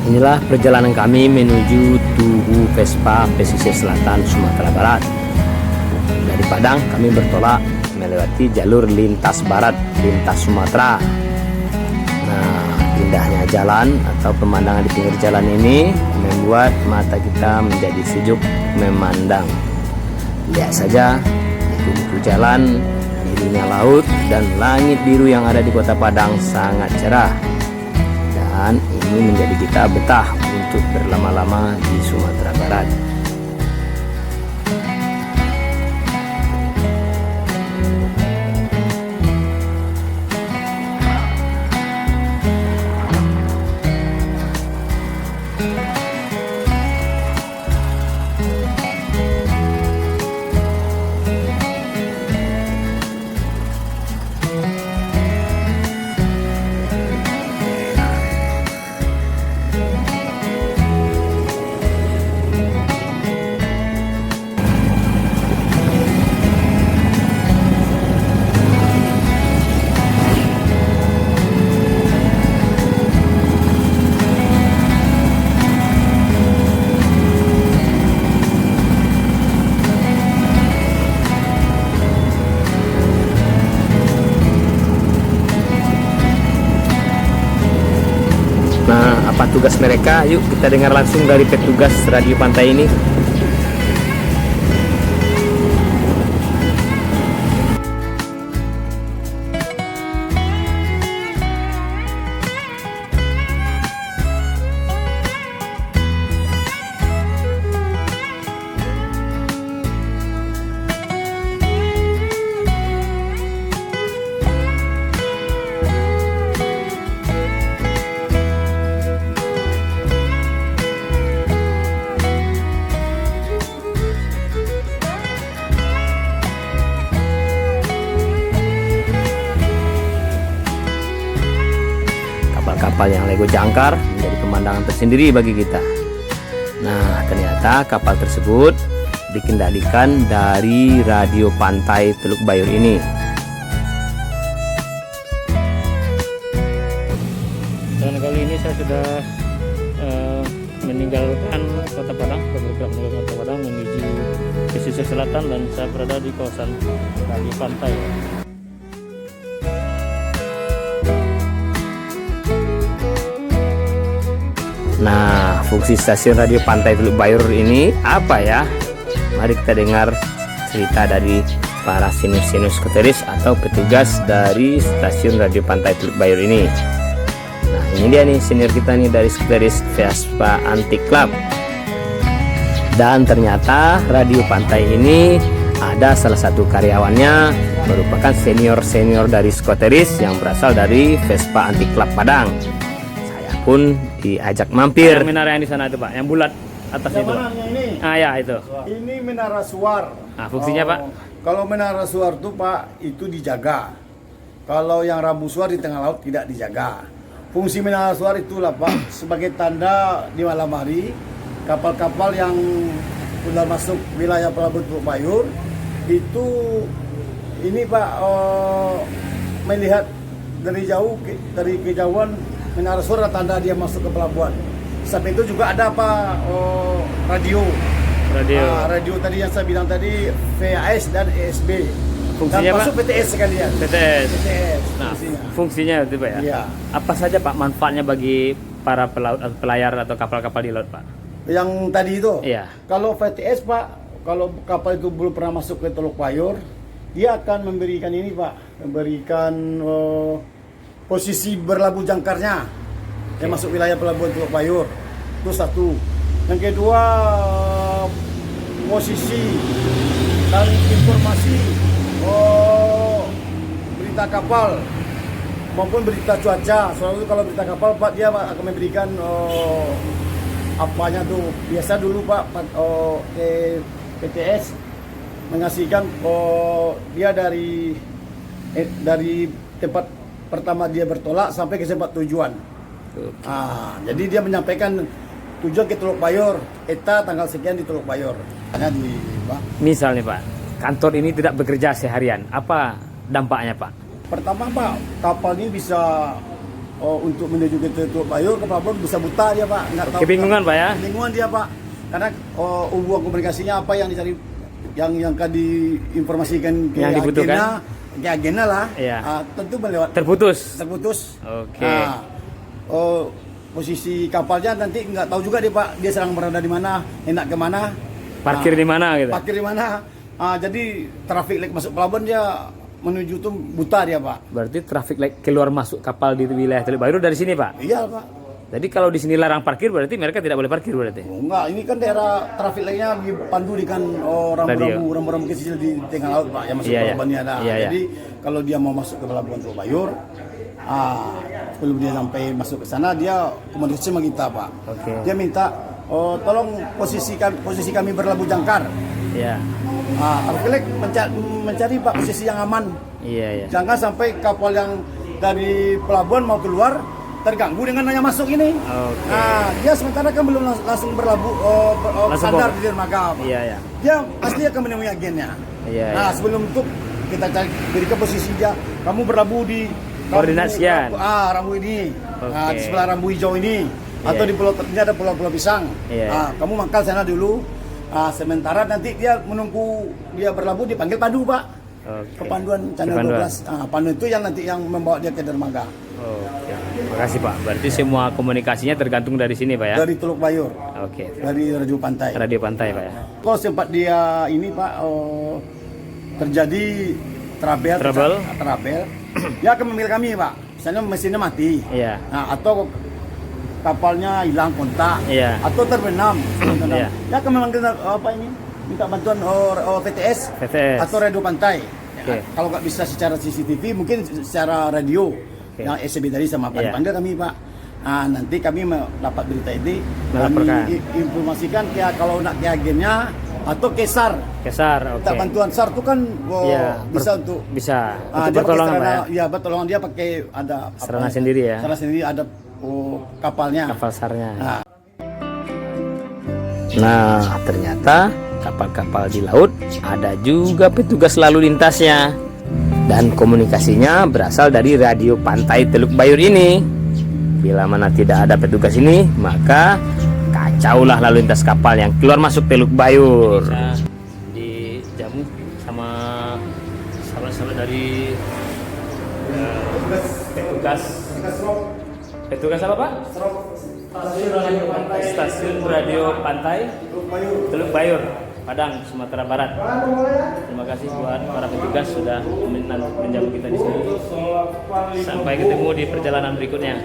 Inilah perjalanan kami menuju Tugu Vespa pesisir selatan Sumatera Barat. Dari Padang kami bertolak melewati jalur lintas barat, lintas Sumatera. Nah, indahnya jalan atau pemandangan di pinggir jalan ini membuat mata kita menjadi sejuk memandang. Lihat saja kubu jalan, birunya laut dan langit biru yang ada di kota Padang sangat cerah. Dan ini menjadi kita betah untuk berlama-lama di Sumatera Barat. Nah, apa tugas mereka? Yuk kita dengar langsung dari petugas radio pantai ini. Kapal yang Lego jangkar menjadi pemandangan tersendiri bagi kita. Nah, ternyata kapal tersebut dikendalikan dari radio pantai Teluk Bayur ini. Dan kali ini saya sudah meninggalkan Kota Padang, bergerak menuju Kota Padang menuju pesisir selatan, dan saya berada di kawasan radio pantai. Nah, fungsi stasiun radio pantai Teluk Bayur ini apa ya? Mari kita dengar cerita dari para senior-senior skoteris atau petugas dari stasiun radio pantai Teluk Bayur ini. Nah, ini dia nih senior kita nih dari skoteris Vespa Antik Club. Dan ternyata radio pantai ini ada salah satu karyawannya merupakan senior-senior dari skoteris yang berasal dari Vespa Antik Club Padang. Pun diajak mampir. Yang menara yang di sana itu Pak, yang bulat atas itu. Ini? Ah ya itu. Ini menara suar. Nah, fungsinya Pak? Kalau menara suar itu Pak, itu dijaga. Kalau yang rambu suar di tengah laut tidak dijaga. Fungsi menara suar itulah Pak, sebagai tanda di malam hari kapal-kapal yang sudah masuk wilayah pelabuhan Teluk Bayur itu ini Pak melihat dari jauh, dari kejauhan menara suara tanda dia masuk ke pelabuhan. Sampai itu juga ada apa radio. Radio tadi yang saya bilang tadi VAS dan ESB. Fungsinya dan masuk Pak? PTS sekalian. PTS. Nah, fungsinya itu Pak ya. Iya. Apa saja Pak manfaatnya bagi para pelaut, pelayar atau kapal-kapal di laut Pak? Yang tadi itu. Iya. Kalau VTS Pak, kalau kapal itu belum pernah masuk ke Teluk Bayur, dia akan memberikan ini Pak, memberikan posisi berlabuh jangkarnya yang masuk wilayah pelabuhan Teluk Bayur. Itu satu. Yang kedua, posisi dan informasi berita kapal maupun berita cuaca. Soalnya kalau berita kapal Pak, dia akan memberikan apanya tuh. Biasa dulu Pak PTS mengasihkan dia dari tempat pertama dia bertolak sampai ke tempat tujuan. Jadi dia menyampaikan tujuan ke Teluk Bayur, eta tanggal sekian di Teluk Bayur. Misalnya Pak, kantor ini tidak bekerja seharian, apa dampaknya Pak? Pertama Pak, kapal ini bisa untuk menuju ke Teluk Bayur ke pelabuhan bisa buta dia Pak, nggak tahu. Kebingungan Pak ya? Kebingungan dia Pak, karena hubungan komunikasinya apa yang dicari, yang kan diinformasikan ke Yang dibutuhkan? agennya lah, Iya. tentu melewat Terputus. Oke. Oke. Posisi kapalnya nanti nggak tahu juga dia Pak, dia sedang berada di mana, hendak kemana, Parkir di mana gitu? parkir di mana. Jadi traffic light masuk pelabuhan dia menuju tuh buta dia Pak. Berarti traffic light keluar masuk kapal di wilayah Teluk Bayur dari sini Pak? Iya Pak. Jadi kalau di sini larang parkir berarti mereka tidak boleh parkir berarti? Oh, enggak, ini kan daerah traffic lainnya dipandu dengan rambu-rambu kecil di tengah laut Pak, yang masuk Iya, pelabuhan ada. iya. Jadi kalau dia mau masuk ke pelabuhan Teluk Bayur, sebelum dia sampai masuk ke sana dia komunikasi sama kita Pak. Oke. Dia minta tolong posisi kami berlabuh jangkar. Iya. Traffic light mencari Pak posisi yang aman. Iya, iya. Jangan sampai kapal yang dari pelabuhan mau keluar terganggu dengan yang masuk ini. Oke. Dia sementara kan belum langsung berlabuh Langsung standar bom. di dermaga. Iya, iya. Dia pasti akan menemui agennya. Iya, iya. Sebelum itu kita cari berikan posisi dia. Kamu berlabuh di Koordinasian. rambu ini. Oke. Di sebelah rambu hijau ini. Iya, Atau iya. di pulau ini ada pulau Pisang. Iya. Kamu mangkal sana dulu. Sementara nanti dia menunggu dia berlabuh dipanggil Pandu Pak. Oke. Kepanduan channel Kepanduan. 12. Pandu itu yang nanti yang membawa dia ke dermaga. Oke. Makasih Pak. Berarti semua komunikasinya tergantung dari sini Pak ya? Dari Teluk Bayur, Oke. dari Radio Pantai. Radio Pantai Pak ya? Kalau sempat dia ini Pak terjadi trouble, dia akan memanggil kami Pak. Misalnya mesinnya mati, Iya. Atau kapalnya hilang kontak, Iya. atau terbenam, Iya. dia akan memanggil minta bantuan PTS atau Radio Pantai. Oke. Kalau nggak bisa secara CCTV, mungkin secara radio. Oke. Yang SCB tadi sama Pak Iya. dipanggil kami Pak. Nanti kami dapat berita ini, Melaporkan. kami informasikan kalau nak ke agennya atau ke SAR. Kesar, Minta oke. bantuan SAR itu kan Iya, bisa untuk bisa dia untuk pakai pertolongan Pak ya? ya pertolongan dia pakai ada Sarana sendiri ya? Sarana sendiri ada kapalnya. Kapal SAR-nya. Nah, Nah, ternyata kapal-kapal di laut ada juga petugas lalu lintasnya. Dan komunikasinya berasal dari Radio Pantai Teluk Bayur ini. Bila mana tidak ada petugas ini, maka kacaulah lalu lintas kapal yang keluar masuk Teluk Bayur. Dijamu sama sahabat-sahabat dari petugas apa Pak? Stasiun Radio Pantai Teluk Bayur, Padang, Sumatera Barat. Terima kasih buat para petugas sudah menjamu kita di sini. Sampai ketemu di perjalanan berikutnya.